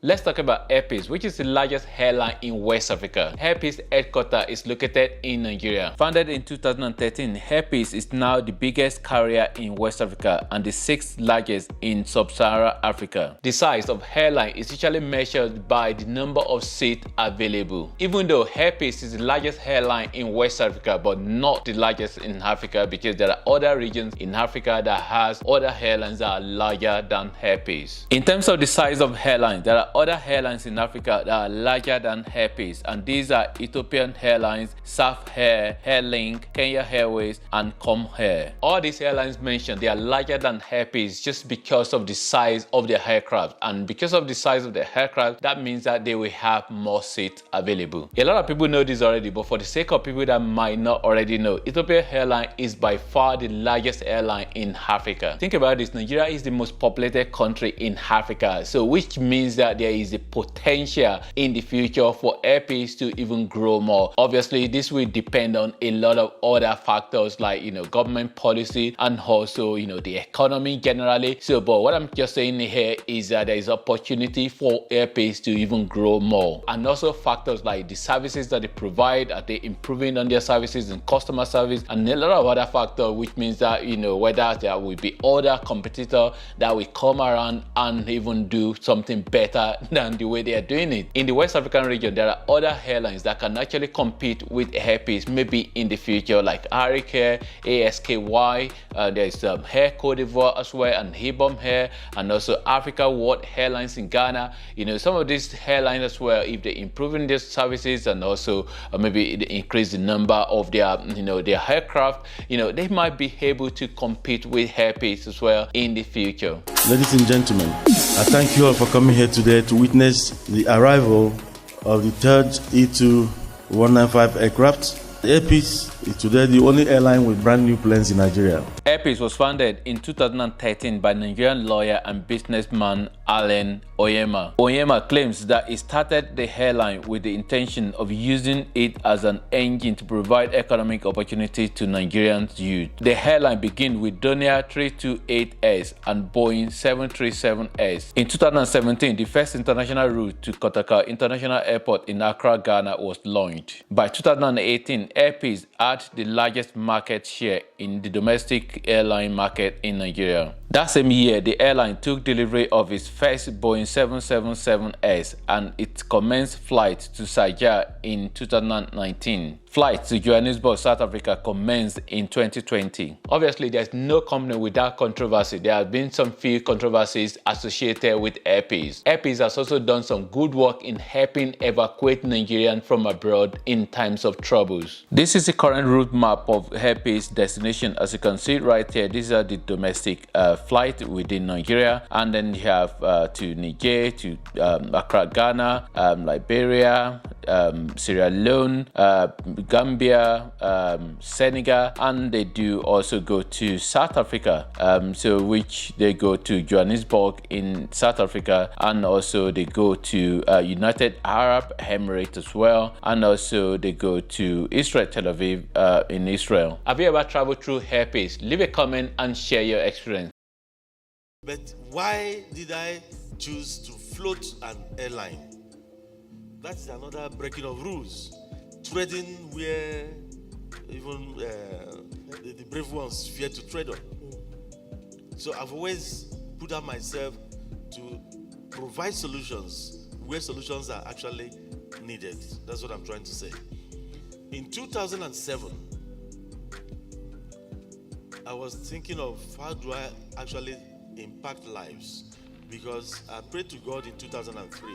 Let's talk about Air Peace, which is the largest airline in West Africa. Air Peace headquarters is located in Nigeria. Founded in 2013, Air Peace is now the biggest carrier in West Africa and the 6th largest in Sub-Saharan Africa. The size of airline is usually measured by the number of seats available. Even though Air Peace is the largest airline in West Africa, but not the largest in Africa, because there are other regions in Africa that has other airlines that are larger than Air Peace. In terms of the size of airlines, there are other airlines in Africa that are larger than Air Peace, and these are Ethiopian Airlines, Surf Air, Airlink, Kenya Airways, and Com Air. All these airlines mentioned, they are larger than Air Peace just because of the size of their aircraft, and because of the size of the aircraft, that means that they will have more seats available. A lot of people know this already, but for the sake of people that might not already know, Ethiopian Airlines is by far the largest airline in Africa. Think about this, Nigeria is the most populated country in Africa, so which means that there is a potential in the future for Air Peace to even grow more. Obviously, this will depend on a lot of other factors like, government policy and also, the economy generally. So, but what I'm just saying here is that there is opportunity for Air Peace to even grow more. And also factors like the services that they provide, are they improving on their services and customer service, and a lot of other factors, which means that, whether there will be other competitor that will come around and even do something better than the way they are doing it. In the West African region, there are other airlines that can actually compete with Air Peace maybe in the future, like Arik Air, ASKY, there's Air Cote d'Ivoire as well, and Hibom Air, and also Africa World Airlines in Ghana. Some of these airlines as well, if they improving their services and also maybe increase the number of their their aircraft, they might be able to compete with Air Peace as well in the future. Ladies and gentlemen, I thank you all for coming here today to witness the arrival of the third E2-195 aircraft. Air Peace is today the only airline with brand new planes in Nigeria. Air Peace was founded in 2013 by Nigerian lawyer and businessman Allen Onyema. Onyema claims that he started the airline with the intention of using it as an engine to provide economic opportunity to Nigerian youth. The airline began with Donia 328S and Boeing 737S. In 2017, the first international route to Kotaka International Airport in Accra, Ghana was launched. By 2018, Air Peace had the largest market share in the domestic airline market in Nigeria. That same year, the airline took delivery of its first Boeing 777S and it commenced flights to Saja in 2019. Flights to Johannesburg, South Africa commenced in 2020. Obviously, there's no company without controversy. There have been some few controversies associated with Air Peace. Air Peace has also done some good work in helping evacuate Nigerians from abroad in times of troubles. This is the current route map of Air Peace destination. As you can see right here, these are the domestic flight within Nigeria, and then you have to Niger, to Accra, Ghana, Liberia, Sierra Leone, Gambia, Senegal, and they do also go to South Africa, so which they go to Johannesburg in South Africa, and also they go to United Arab Emirates as well, and also they go to Israel, Tel Aviv in Israel. Have you ever traveled through Air Peace? Leave a comment and share your experience. But why did I choose to float an airline? That's another breaking of rules. Treading where even the brave ones fear to tread on. So I've always put up myself to provide solutions where solutions are actually needed. That's what I'm trying to say. In 2007, I was thinking of how do I actually impact lives, because I prayed to God in 2003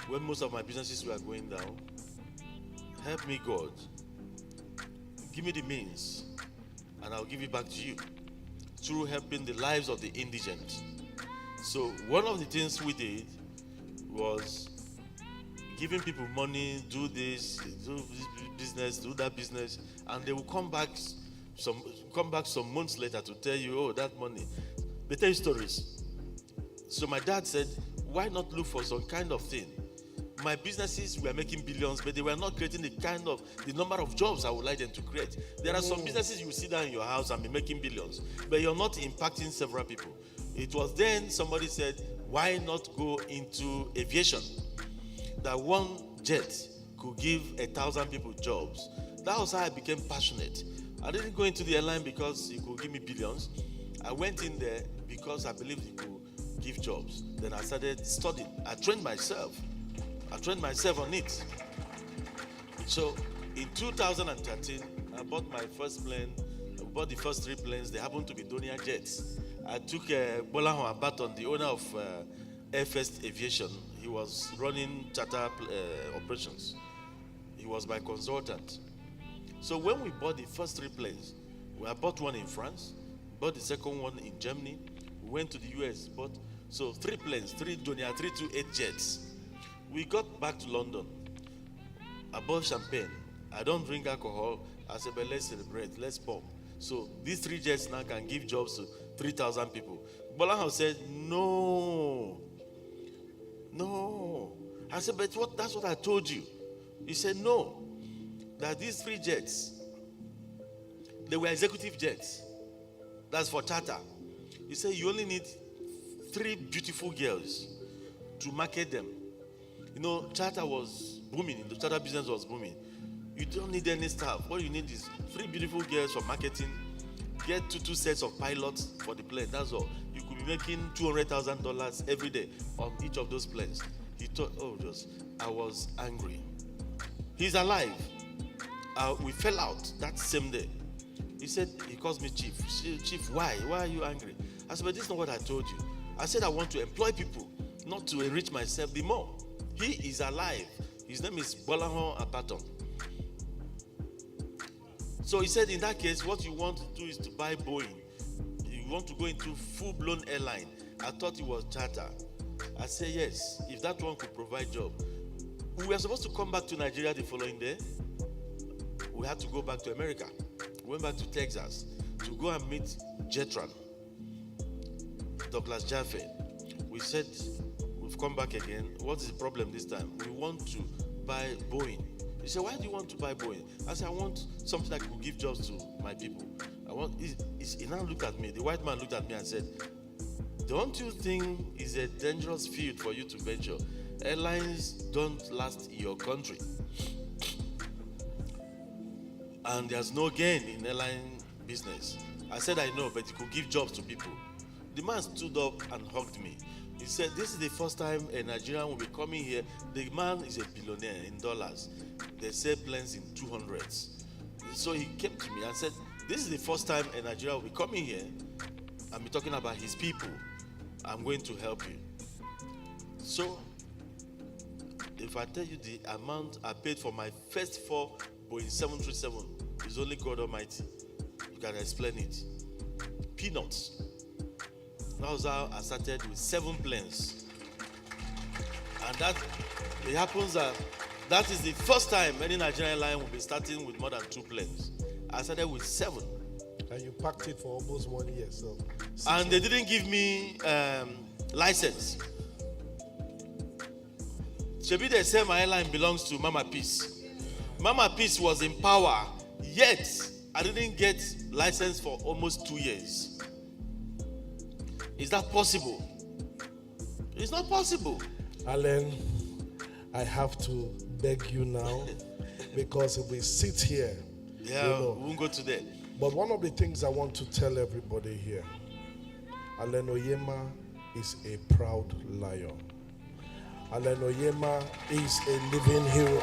when most of my businesses were going down. Help me, God. Give me the means, and I'll give it back to you through helping the lives of the indigent. So one of the things we did was giving people money, do this business, do that business, and they will come back some months later to tell you, oh, that money. They tell you stories. So my dad said, why not look for some kind of thing? My businesses were making billions, but they were not creating the number of jobs I would like them to create. There are some businesses you sit down in your house and be making billions, but you're not impacting several people. It was then somebody said, why not go into aviation? That one jet could give 1,000 people jobs. That was how I became passionate. I didn't go into the airline because it could give me billions. I went in there because I believed it could give jobs. Then I started studying. I trained myself on it. So in 2013, I bought my first plane. I bought the first 3 planes. They happened to be Donia jets. I took Bolahon Abaton, the owner of Air First Aviation. He was running charter operations. He was my consultant. So when we bought the first 3 planes, I bought one in France, bought the second one in Germany. We went to the US, bought 3 planes, 3 Donia 328 jets. We got back to London. I bought champagne. I don't drink alcohol. I said, but let's celebrate, let's pop. So these 3 jets now can give jobs to 3,000 people. Bolahon said, no. I said, but that's what I told you. He said, no. That these 3 jets, they were executive jets. That's for charter. He said, you only need 3 beautiful girls to market them. You know, charter was booming. The charter business was booming. You don't need any staff. What you need is 3 beautiful girls for marketing. Get 2 sets of pilots for the plane. That's all. You could be making $200,000 every day on each of those planes. He thought, I was angry. He's alive. We fell out that same day. He said, he calls me chief. Chief, why? Why are you angry? I said, but this is not what I told you. I said I want to employ people, not to enrich myself the more. He is alive. His name is Bolahon Abaton. So he said, in that case, what you want to do is to buy Boeing. You want to go into full-blown airline. I thought it was charter. I said, yes, if that one could provide job. We were supposed to come back to Nigeria the following day. We had to go back to America. We went back to Texas to go and meet Jetran, Douglas Jaffe. We said, we've come back again. What is the problem this time? We want to buy Boeing. He said, why do you want to buy Boeing? I said, I want something that could give jobs to my people. He now looked at me. The white man looked at me and said, don't you think it's a dangerous field for you to venture? Airlines don't last in your country. And there's no gain in airline business. I said, I know, but it could give jobs to people. The man stood up and hugged me. He said, this is the first time a Nigerian will be coming here. The man is a billionaire in dollars. They sell planes in 200s. So he came to me and said, this is the first time a Nigerian will be coming here and be talking about his people. I'm going to help you. So, if I tell you the amount I paid for my first 4 Boeing 737, it's only God Almighty. You can explain it. Peanuts. That was how I started with 7 planes. And it happens that is the first time any Nigerian airline will be starting with more than 2 planes. I started with 7. And you packed it for almost 1 year, so. And they didn't give me license. Shebi, they say my airline belongs to Mama Peace. Mama Peace was in power, yet I didn't get license for almost 2 years. Is that possible? It's not possible. Alan, I have to beg you now, because if we sit here, we won't go to that. But one of the things I want to tell everybody here, Alan Oyema is a proud lion. Alan Oyema is a living hero.